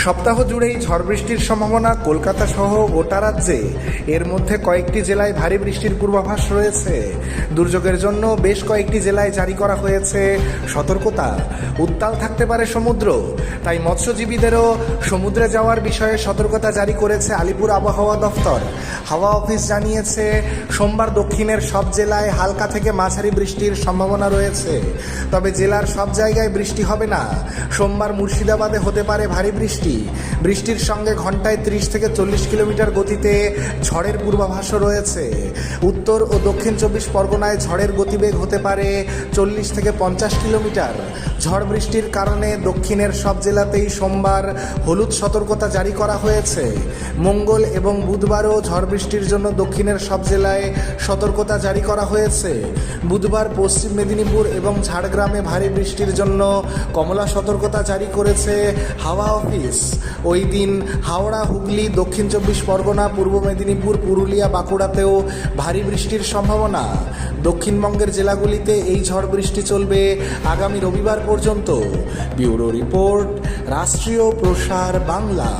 সপ্তাহ জুড়েই ঝড় বৃষ্টির সম্ভাবনা কলকাতা সহ গোটা রাজ্যে। এর মধ্যে কয়েকটি জেলায় ভারী বৃষ্টির পূর্বাভাস রয়েছে। দুর্যোগের জন্য বেশ কয়েকটি জেলায় জারি করা হয়েছে সতর্কতা। উত্তাল থাকতে পারে সমুদ্র, তাই মৎস্যজীবীদেরও সমুদ্রে যাওয়ার বিষয়ে সতর্কতা জারি করেছে আলিপুর আবহাওয়া দফতর। হাওয়া অফিস জানিয়েছে সোমবার দক্ষিণের সব জেলায় হালকা থেকে মাঝারি বৃষ্টির সম্ভাবনা রয়েছে, তবে জেলার সব জায়গায় বৃষ্টি হবে না। সোমবার মুর্শিদাবাদে হতে পারে ভারী বৃষ্টির সঙ্গে ঘন্টায় 30 থেকে 40 কিলোমিটার গতিতে ঝড়ের পূর্বাভাসও রয়েছে। উত্তর ও দক্ষিণ 24 পরগনায় ঝড়ের গতিবেগ হতে পারে 40 থেকে 50 কিলোমিটার। ঝড় বৃষ্টির কারণে দক্ষিণের সব জেলাতেই সোমবার হলুদ সতর্কতা জারি করা হয়েছে। মঙ্গল এবং বুধবারও ঝড় বৃষ্টির জন্য দক্ষিণের সব জেলায় সতর্কতা জারি করা হয়েছে। বুধবার পশ্চিম মেদিনীপুর এবং ঝাড়গ্রামে ভারী বৃষ্টির জন্য কমলা সতর্কতা জারি করেছে হাওয়া অফিস। ওই দিন হাওড়া, হুগলি, দক্ষিণ 24 পরগনা, পূর্ব মেদিনীপুর, পুরুলিয়া, বাঁকুড়াতেও ভারী বৃষ্টির সম্ভাবনা। দক্ষিণবঙ্গের জেলাগুলিতে এই ঝড় বৃষ্টি চলবে আগামী রবিবার পর্যন্ত। ব্যুরো রিপোর্ট, রাষ্ট্রীয় প্রসার বাংলা।